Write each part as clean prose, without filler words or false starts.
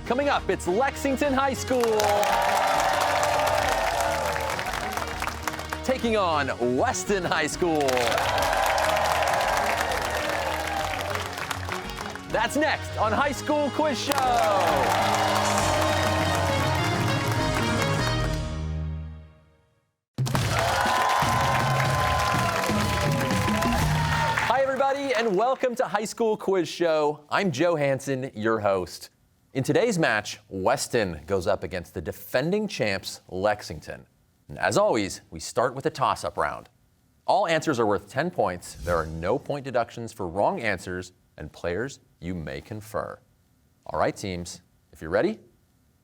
Coming up, it's Lexington High School taking on Weston High School. That's next on High School Quiz Show. Hi, everybody, and welcome to High School Quiz Show. I'm Joe Hansen, your host. In today's match, Weston goes up against the defending champs, Lexington. And as always, we start with a toss-up round. All answers are worth 10 points. There are no point deductions for wrong answers, and players, you may confer. All right, teams, if you're ready,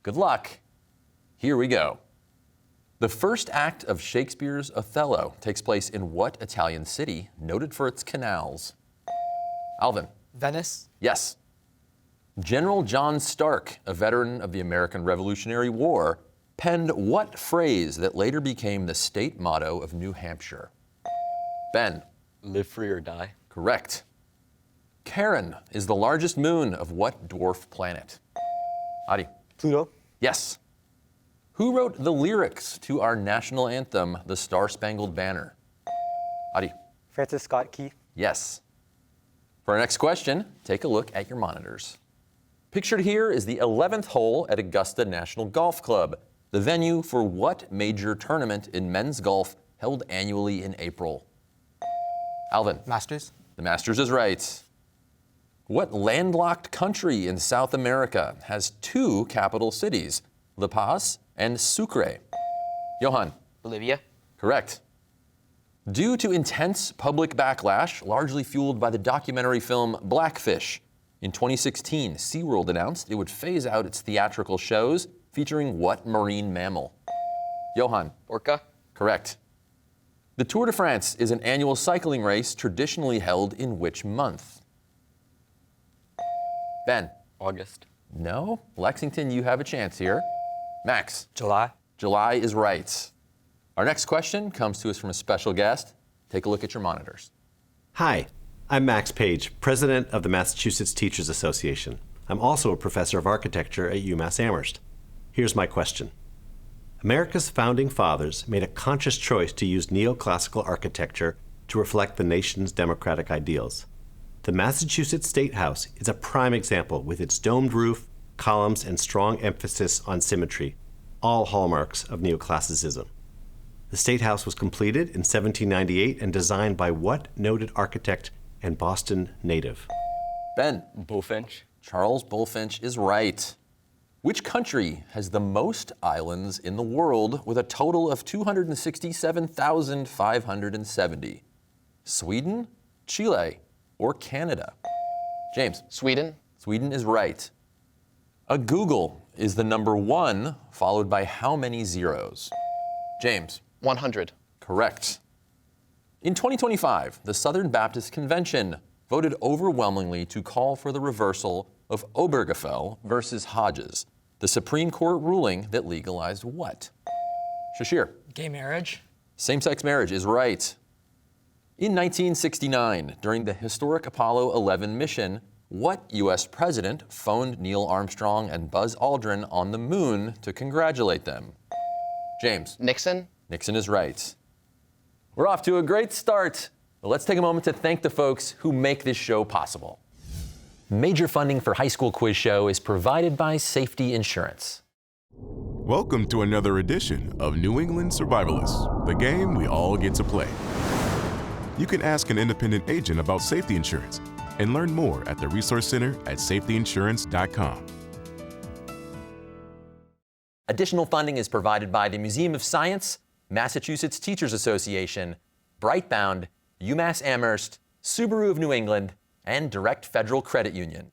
good luck. Here we go. The first act of Shakespeare's Othello takes place in what Italian city noted for its canals? Alvin. Venice. Yes. General John Stark, a veteran of the American Revolutionary War, penned what phrase that later became the state motto of New Hampshire? Ben. Live free or die. Correct. Charon is the largest moon of what dwarf planet? Adi. Pluto. Yes. Who wrote the lyrics to our national anthem, The Star-Spangled Banner? Adi. Francis Scott Key. Yes. For our next question, take a look at your monitors. Pictured here is the 11th hole at Augusta National Golf Club, the venue for what major tournament in men's golf held annually in April? Alvin. Masters. The Masters is right. What landlocked country in South America has two capital cities, La Paz and Sucre? Johan. Bolivia. Correct. Due to intense public backlash, largely fueled by the documentary film Blackfish, in 2016, SeaWorld announced it would phase out its theatrical shows featuring what marine mammal? Johan. Orca. Correct. The Tour de France is an annual cycling race traditionally held in which month? Ben. August. No. Lexington, you have a chance here. Max. July. July is right. Our next question comes to us from a special guest. Take a look at your monitors. Hi, I'm Max Page, president of the Massachusetts Teachers Association. I'm also a professor of architecture at UMass Amherst. Here's my question. America's founding fathers made a conscious choice to use neoclassical architecture to reflect the nation's democratic ideals. The Massachusetts State House is a prime example with its domed roof, columns, and strong emphasis on symmetry, all hallmarks of neoclassicism. The State House was completed in 1798 and designed by what noted architect and Boston native? Ben. Bullfinch. Charles Bullfinch is right. Which country has the most islands in the world with a total of 267,570? Sweden, Chile, or Canada? James. Sweden. Sweden is right. A Google is the number 1 followed by how many zeros? James. 100. Correct. In 2025, the Southern Baptist Convention voted overwhelmingly to call for the reversal of Obergefell versus Hodges, the Supreme Court ruling that legalized what? Shashir. Gay marriage. Same-sex marriage is right. In 1969, during the historic Apollo 11 mission, what U.S. president phoned Neil Armstrong and Buzz Aldrin on the moon to congratulate them? James. Nixon. Nixon is right. We're off to a great start. But let's take a moment to thank the folks who make this show possible. Major funding for High School Quiz Show is provided by Safety Insurance. Welcome to another edition of New England Survivalists, the game we all get to play. You can ask an independent agent about safety insurance and learn more at the Resource Center at safetyinsurance.com. Additional funding is provided by the Museum of Science, Massachusetts Teachers Association, Britebound, UMass Amherst, Subaru of New England, and Direct Federal Credit Union.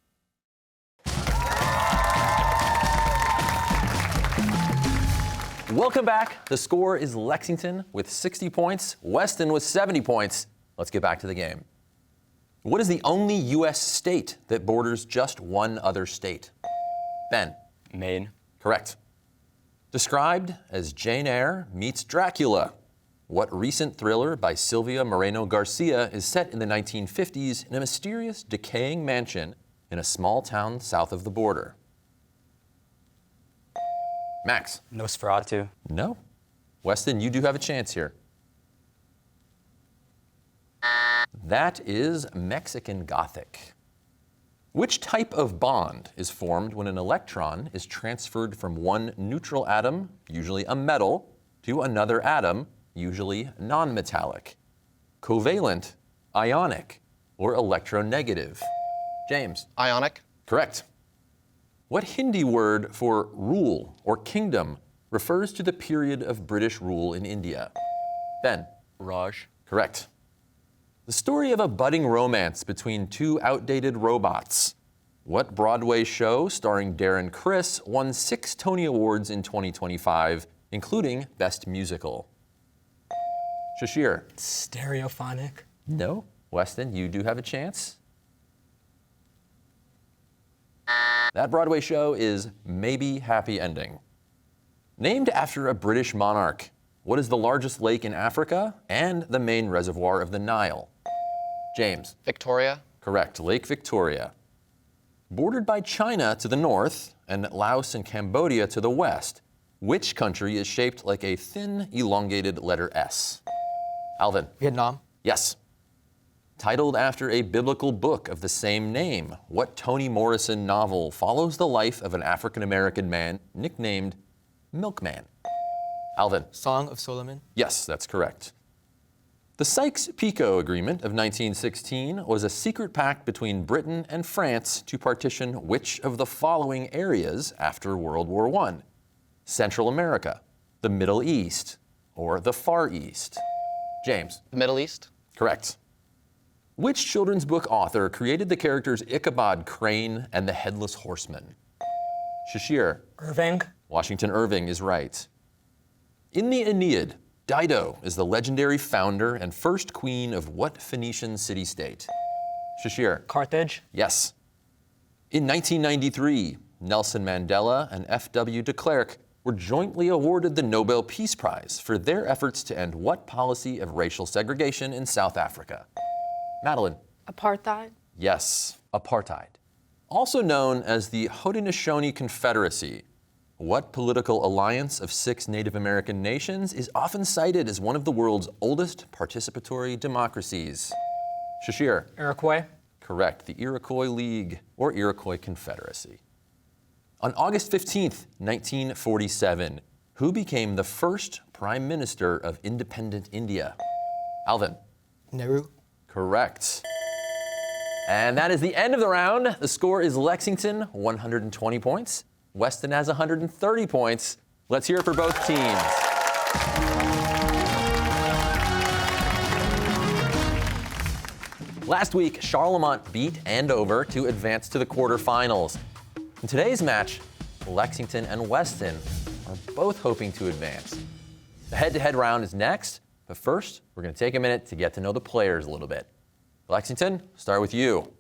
Welcome back. The score is Lexington with 60 points, Weston with 70 points. Let's get back to the game. What is the only U.S. state that borders just one other state? Ben. Maine. Correct. Described as Jane Eyre meets Dracula, what recent thriller by Silvia Moreno Garcia is set in the 1950s in a mysterious, decaying mansion in a small town south of the border? Max? Nosferatu. No. Weston, you do have a chance here. That is Mexican Gothic. Which type of bond is formed when an electron is transferred from one neutral atom, usually a metal, to another atom, usually non-metallic? Covalent, ionic, or electronegative? James? Ionic. Correct. What Hindi word for rule or kingdom refers to the period of British rule in India? Ben? Raj. Correct. The story of a budding romance between two outdated robots. What Broadway show starring Darren Criss won 6 Tony Awards in 2025, including Best Musical? Shashir? Stereophonic. No. Weston, you do have a chance. That Broadway show is Maybe Happy Ending. Named after a British monarch, what is the largest lake in Africa and the main reservoir of the Nile? James? Victoria. Correct, Lake Victoria. Bordered by China to the north and Laos and Cambodia to the west, which country is shaped like a thin, elongated letter S? Alvin? Vietnam. Yes. Titled after a biblical book of the same name, what Toni Morrison novel follows the life of an African-American man nicknamed Milkman? Alvin? Song of Solomon. Yes, that's correct. The Sykes-Picot Agreement of 1916 was a secret pact between Britain and France to partition which of the following areas after World War I? Central America, the Middle East, or the Far East? James? The Middle East. Correct. Which children's book author created the characters Ichabod Crane and the Headless Horseman? Shashir? Irving. Washington Irving is right. In the Aeneid, Dido is the legendary founder and first queen of what Phoenician city-state? Shashir? Carthage. Yes. In 1993, Nelson Mandela and F.W. de Klerk were jointly awarded the Nobel Peace Prize for their efforts to end what policy of racial segregation in South Africa? Madeline? Apartheid. Yes, apartheid. Also known as the Haudenosaunee Confederacy, what political alliance of 6 Native American nations is often cited as one of the world's oldest participatory democracies? Shashir? Iroquois. Correct, the Iroquois League or Iroquois Confederacy. On August 15th, 1947, who became the first Prime Minister of independent India? Alvin? Nehru. Correct. And that is the end of the round. The score is Lexington, 120 points. Weston has 130 points. Let's hear it for both teams. Last week, Charlemont beat Andover to advance to the quarterfinals. In today's match, Lexington and Weston are both hoping to advance. The head-to-head round is next, but first, we're going to take a minute to get to know the players a little bit. Lexington, start with you.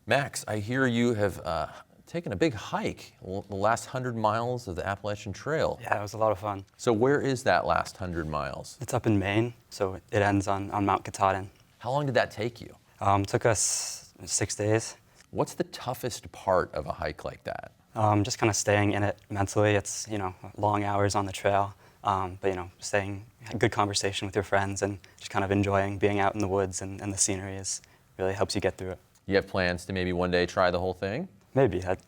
Max, I hear you have taken a big hike the last 100 miles of the Appalachian Trail. Yeah, it was a lot of fun. So where is that last 100 miles? It's up in Maine, so it ends on Mount Katahdin. How long did that take you? Took us 6 days. What's the toughest part of a hike like that? Just kind of staying in it mentally. It's, long hours on the trail, but, staying, good conversation with your friends and just kind of enjoying being out in the woods and the scenery really helps you get through it. You have plans to maybe one day try the whole thing? Maybe, it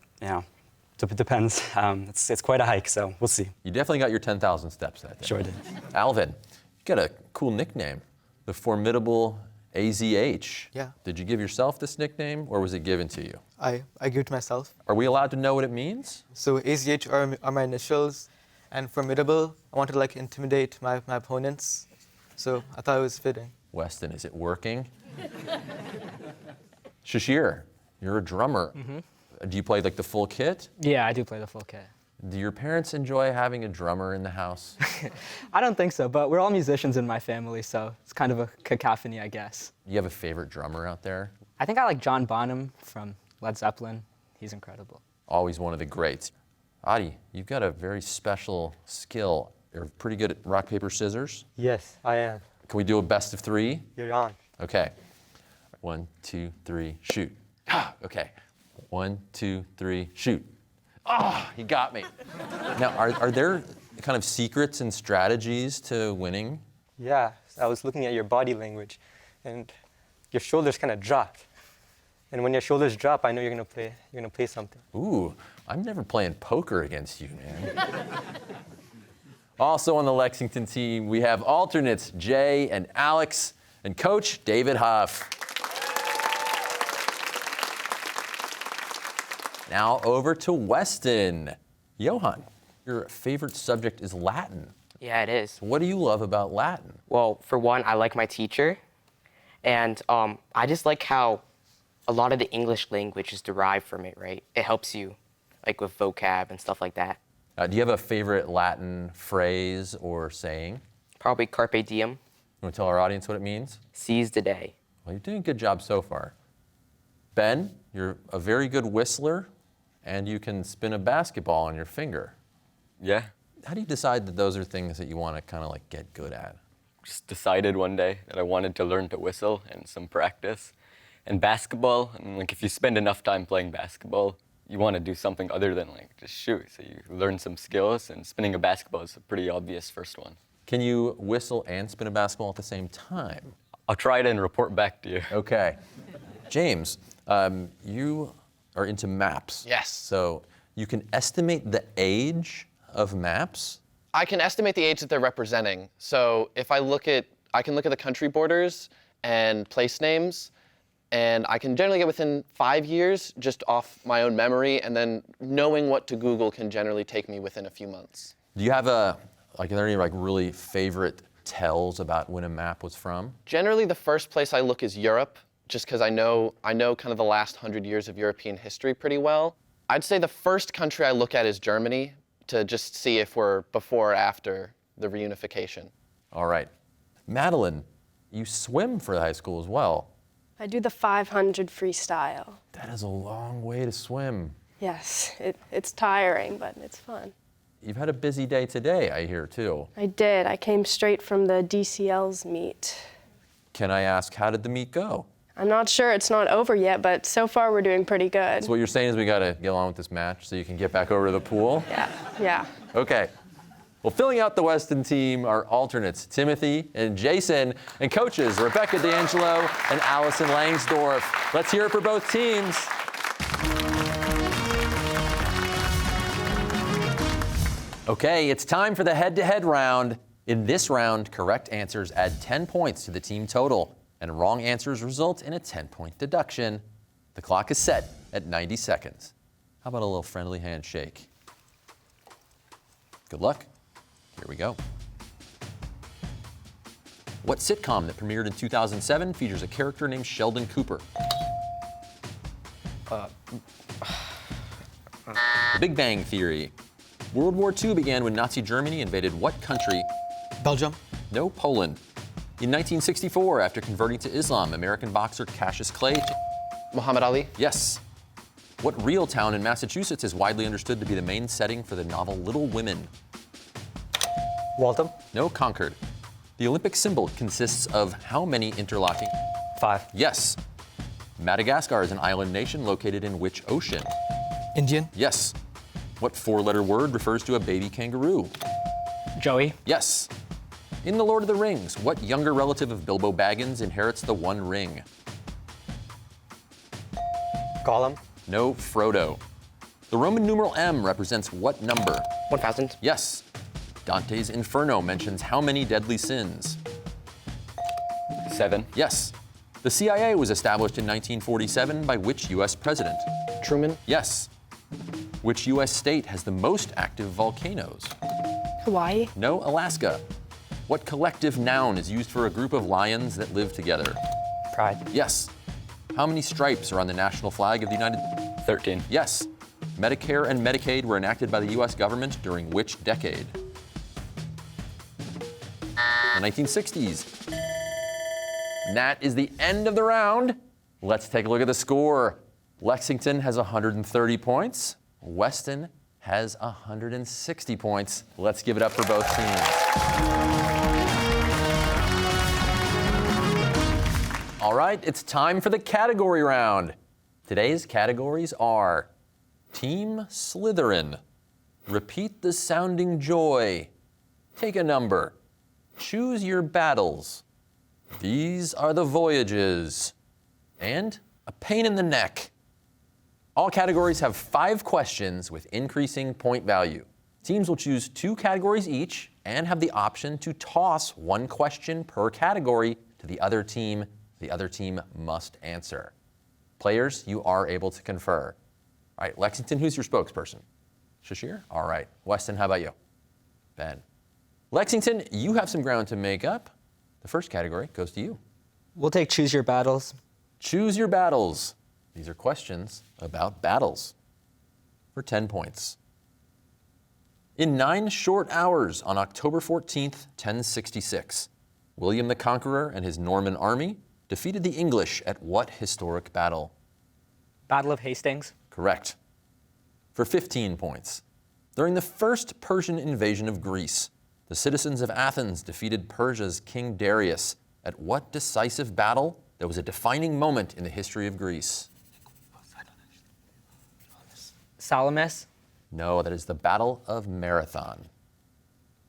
depends. It's quite a hike, so we'll see. You definitely got your 10,000 steps that day. Sure did. Alvin, you got a cool nickname, the Formidable AZH. Yeah. Did you give yourself this nickname or was it given to you? I give it to myself. Are we allowed to know what it means? So AZH are my initials, and formidable, I wanted to intimidate my opponents. So I thought it was fitting. Weston, is it working? Shashir, you're a drummer. Mm-hmm. Do you play the full kit? Yeah, I do play the full kit. Do your parents enjoy having a drummer in the house? I don't think so, but we're all musicians in my family, so it's kind of a cacophony, I guess. You have a favorite drummer out there? I think I like John Bonham from Led Zeppelin. He's incredible. Always one of the greats. Adi, you've got a very special skill. You're pretty good at rock, paper, scissors. Yes, I am. Can we do a best of 3? You're on. Okay. 1, 2, 3, shoot. Okay. 1, 2, 3, shoot. Oh, he got me. Now, are there kind of secrets and strategies to winning? Yeah, I was looking at your body language, and your shoulders kind of drop. And when your shoulders drop, I know you're gonna play something. Ooh, I'm never playing poker against you, man. Also on the Lexington team, we have alternates Jay and Alex, and Coach David Huff. Now over to Weston. Johan, your favorite subject is Latin. Yeah, it is. What do you love about Latin? Well, for one, I like my teacher, and I just like how a lot of the English language is derived from it, right? It helps you, like with vocab and stuff like that. Do you have a favorite Latin phrase or saying? Probably carpe diem, You want to tell our audience what it means? seize the day. Well, you're doing a good job so far. Ben, you're a very good whistler, and you can spin a basketball on your finger. Yeah, How do you decide that those are things that you want to kind of like get good at? just decided one day that I wanted to learn to whistle and some practice. And basketball, and like if you spend enough time playing basketball, you want to do something other than like just shoot. So you learn some skills, and spinning a basketball is a pretty obvious first one. Can you whistle and spin a basketball at the same time? I'll try it and report back to you. Okay. James, you are into maps. Yes. So you can estimate the age of maps. I can estimate the age that they're representing. So if I can look at the country borders and place names, and I can generally get within 5 years just off my own memory, and then knowing what to Google can generally take me within a few months. Do you have are there any like really favorite tells about when a map was from? Generally, the first place I look is Europe, just because I know kind of the last 100 years of European history pretty well. I'd say the first country I look at is Germany, to just see if we're before or after the reunification. All right. Madeline, you swim for the high school as well. I do the 500 freestyle. That is a long way to swim. Yes, it's tiring, but it's fun. You've had a busy day today, I hear, too. I did. I came straight from the DCL's meet. Can I ask, how did the meet go? I'm not sure. It's not over yet, but so far we're doing pretty good. So what you're saying is we got to get along with this match so you can get back over to the pool? Yeah. Okay. Well, filling out the Weston team are alternates Timothy and Jason, and coaches Rebecca D'Angelo and Allison Langsdorf. Let's hear it for both teams. Okay, it's time for the head-to-head round. In this round, correct answers add 10 points to the team total, and wrong answers result in a 10-point deduction. The clock is set at 90 seconds. How about a little friendly handshake? Good luck. Here we go. What sitcom that premiered in 2007 features a character named Sheldon Cooper? The Big Bang Theory. World War II began when Nazi Germany invaded what country? Belgium. No, Poland. In 1964, after converting to Islam, American boxer Cassius Clay. Muhammad Ali? Yes. What real town in Massachusetts is widely understood to be the main setting for the novel Little Women? Waltham? No, Concord. The Olympic symbol consists of how many interlocking? 5. Yes. Madagascar is an island nation located in which ocean? Indian. Yes. What four-letter word refers to a baby kangaroo? Joey. Yes. In The Lord of the Rings, what younger relative of Bilbo Baggins inherits the One Ring? Gollum? No, Frodo. The Roman numeral M represents what number? 1,000. Yes. Dante's Inferno mentions how many deadly sins? 7. Yes. The CIA was established in 1947 by which U.S. president? Truman? Yes. Which U.S. state has the most active volcanoes? Hawaii? No, Alaska. What collective noun is used for a group of lions that live together? Pride. Yes. How many stripes are on the national flag of the United States? 13. Yes. Medicare and Medicaid were enacted by the U.S. government during which decade? The 1960s. And that is the end of the round. Let's take a look at the score. Lexington has 130 points. Weston has 160 points. Let's give it up for both teams. All right, it's time for the category round. Today's categories are Team Slytherin. Repeat the sounding joy. Take a number. Choose your battles. These are the voyages. And a pain in the neck. All categories have 5 questions with increasing point value. Teams will choose 2 categories each and have the option to toss 1 question per category to the other team. The other team must answer. Players, you are able to confer. All right, Lexington, who's your spokesperson? Shashir? All right. Weston, how about you? Ben. Lexington, you have some ground to make up. The first category goes to you. We'll take choose your battles. Choose your battles. These are questions about battles for 10 points. In 9 short hours on October 14th, 1066, William the Conqueror and his Norman army defeated the English at what historic battle? Battle of Hastings. Correct. For 15 points. During the first Persian invasion of Greece, the citizens of Athens defeated Persia's King Darius at what decisive battle that was a defining moment in the history of Greece? Salamis. No, that is the Battle of Marathon.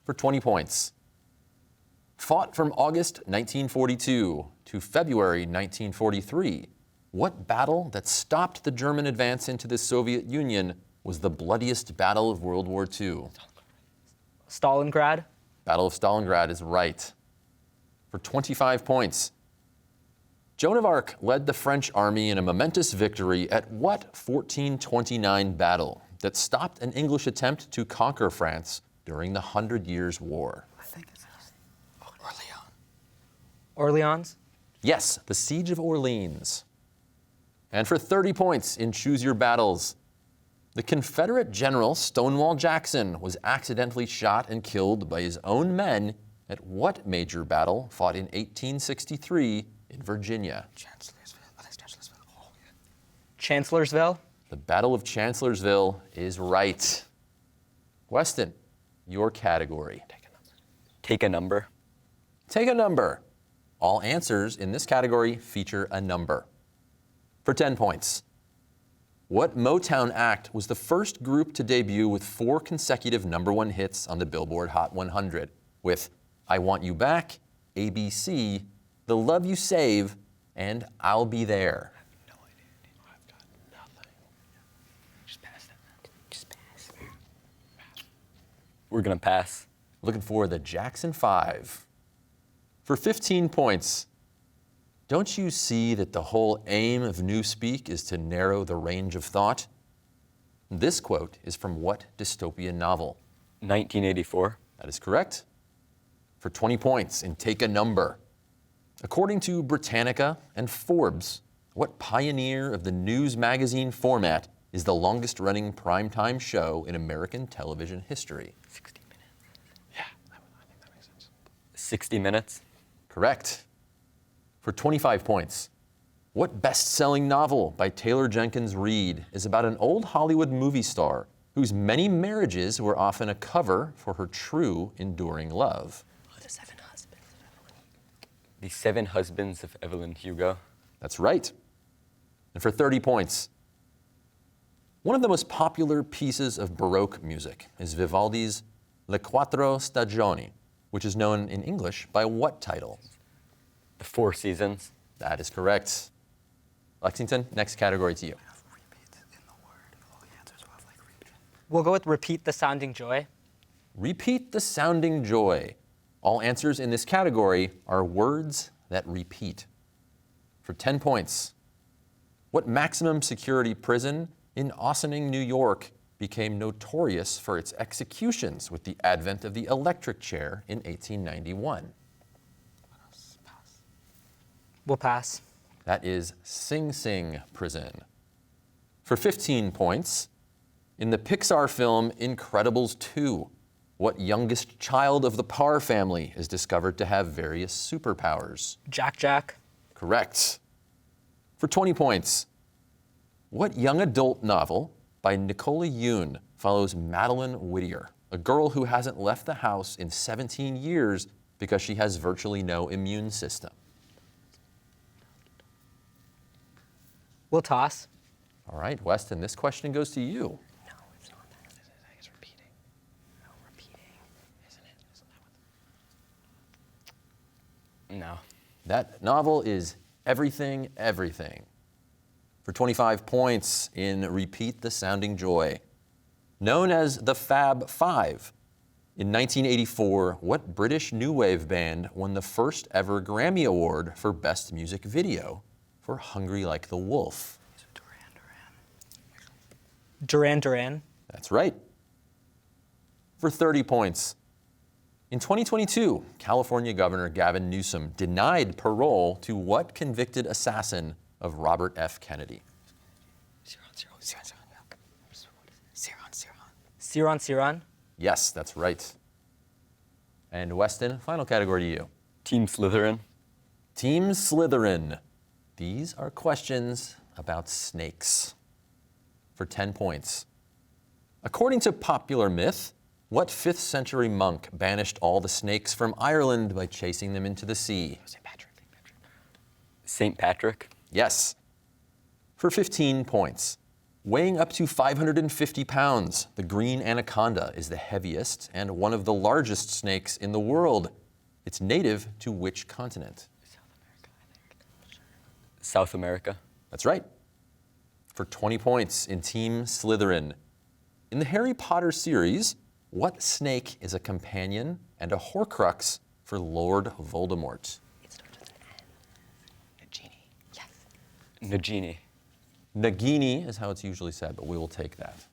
For 20 points. Fought from August 1942 to February 1943, what battle that stopped the German advance into the Soviet Union was the bloodiest battle of World War II? Stalingrad. Battle of Stalingrad is right. For 25 points. Joan of Arc led the French army in a momentous victory at what 1429 battle that stopped an English attempt to conquer France during the 100 Years' War? I think it's Orleans. Yes, the Siege of Orleans. And for 30 points in Choose Your Battles, the Confederate General Stonewall Jackson was accidentally shot and killed by his own men at what major battle fought in 1863 in Virginia? Chancellorsville. The Battle of Chancellorsville is right. Weston, your category. Take a number. Take a number. All answers in this category feature a number. For 10 points. What Motown act was the first group to debut with 4 consecutive #1 hits on the Billboard Hot 100 with I Want You Back, ABC, The Love You Save, and I'll Be There? No idea. I've got nothing. Just pass that. Just pass. We're going to pass. Looking for the Jackson 5. For 15 points. Don't you see that the whole aim of Newspeak is to narrow the range of thought? This quote is from what dystopian novel? 1984. That is correct. For 20 points and take a number. According to Britannica and Forbes, what pioneer of the news magazine format is the longest running primetime show in American television history? 60 minutes. Yeah, I think that makes sense. 60 minutes. Correct. For 25 points. What best-selling novel by Taylor Jenkins Reid is about an old Hollywood movie star whose many marriages were often a cover for her true, enduring love? The Seven Husbands of Evelyn Hugo. That's right. And for 30 points. One of the most popular pieces of Baroque music is Vivaldi's Le Quattro Stagioni, which is known in English by what title? The Four Seasons. That is correct. Lexington, next category to you. We'll go with repeat the sounding joy. Repeat the sounding joy. All answers in this category are words that repeat. For 10 points. What maximum security prison in Ossining, New York became notorious for its executions with the advent of the electric chair in 1891? We'll pass. That is Sing Sing Prison. For 15 points, in the Pixar film Incredibles 2, what youngest child of the Parr family is discovered to have various superpowers? Jack Jack. Correct. For 20 points, what young adult novel by Nicola Yoon follows Madeline Whittier, a girl who hasn't left the house in 17 years because she has virtually no immune system? We'll toss. All right, Weston, this question goes to you. No, it's not that. It's repeating. No, repeating. Isn't it? No. That novel is Everything, Everything. For 25 points in Repeat the Sounding Joy. Known as the Fab Five, in 1984, what British new wave band won the first ever Grammy Award for Best Music Video for Hungry Like the Wolf? Duran Duran. That's right. For 30 points. In 2022, California Governor Gavin Newsom denied parole to what convicted assassin of Robert F. Kennedy? Ciron Ciron. Yes, that's right. And Weston, final category to you. Team Slytherin. Team Slytherin. These are questions about snakes. For 10 points. According to popular myth, what 5th century monk banished all the snakes from Ireland by chasing them into the sea? St. Patrick. Yes. For 15 points. Weighing up to 550 pounds, the green anaconda is the heaviest and one of the largest snakes in the world. It's native to which continent? South America. That's right. For 20 points in Team Slytherin. In the Harry Potter series, what snake is a companion and a Horcrux for Lord Voldemort? Nagini. Nagini is how it's usually said, but we will take that.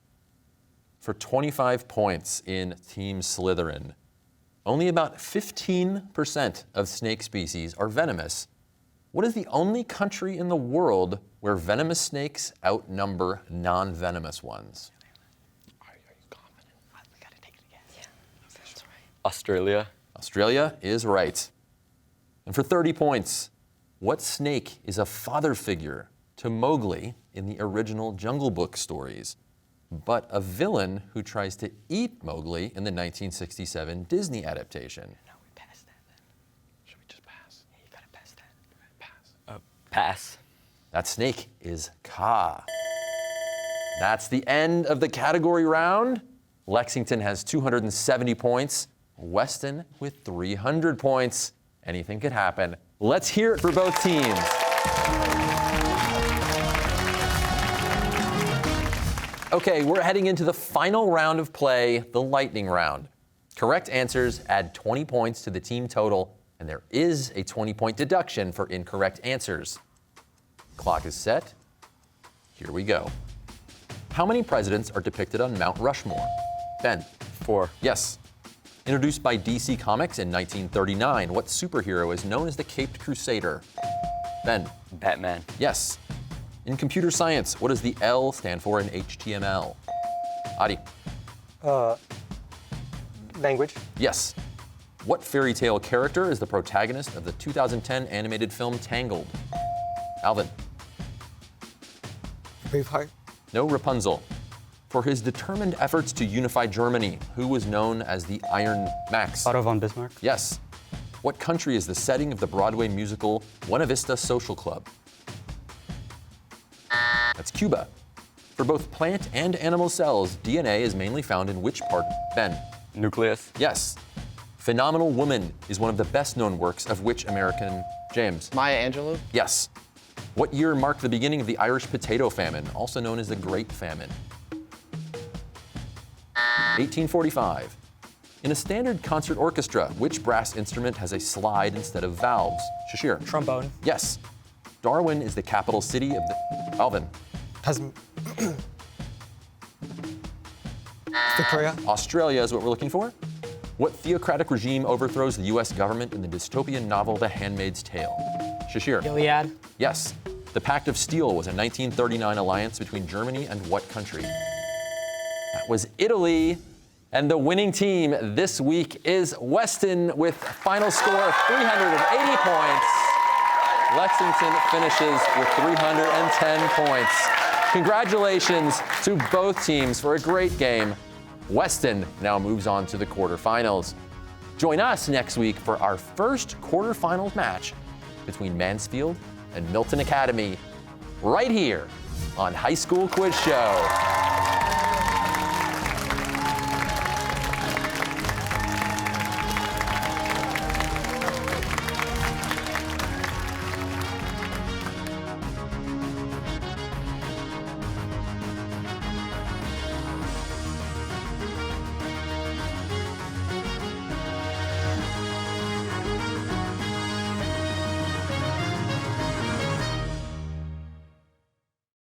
For 25 points in Team Slytherin, only about 15% of snake species are venomous. What is the only country in the world where venomous snakes outnumber non-venomous ones? Are you confident? We gotta take it again. Yeah, that's right. Australia. Australia is right. And for 30 points, what snake is a father figure to Mowgli in the original Jungle Book stories, but a villain who tries to eat Mowgli in the 1967 Disney adaptation? No, we passed that then. Should we just pass? Yeah, you gotta pass that. Pass. Pass. That snake is Kaa. That's the end of the category round. Lexington has 270 points. Weston with 300 points. Anything could happen. Let's hear it for both teams. Okay, we're heading into the final round of play, the lightning round. Correct answers add 20 points to the team total, and there is a 20-point deduction for incorrect answers. Clock is set. Here we go. How many presidents are depicted on Mount Rushmore? Ben. 4. Yes. Introduced by DC Comics in 1939, what superhero is known as the Caped Crusader? Ben. Batman. Yes. In computer science, what does the L stand for in HTML? Adi. Language. Yes. What fairy tale character is the protagonist of the 2010 animated film Tangled? Alvin. Braveheart. No, Rapunzel. For his determined efforts to unify Germany, who was known as the Iron Max? Otto von Bismarck. Yes. What country is the setting of the Broadway musical Buena Vista Social Club? That's Cuba. For both plant and animal cells, DNA is mainly found in which part? Ben. Nucleus. Yes. Phenomenal Woman is one of the best-known works of which American? James. Maya Angelou? Yes. What year marked the beginning of the Irish potato famine, also known as the Great Famine? 1845. In a standard concert orchestra, which brass instrument has a slide instead of valves? Shashir. Trombone. Yes. Darwin is the capital city of the... Alvin. Victoria. Australia is what we're looking for. What theocratic regime overthrows the U.S. government in the dystopian novel The Handmaid's Tale? Shashir. Iliad. Yes. The Pact of Steel was a 1939 alliance between Germany and what country? That was Italy. And the winning team this week is Weston with a final score of 380 points. Lexington finishes with 310 points. Congratulations to both teams for a great game. Weston now moves on to the quarterfinals. Join us next week for our first quarterfinals match between Mansfield and Milton Academy, right here on High School Quiz Show.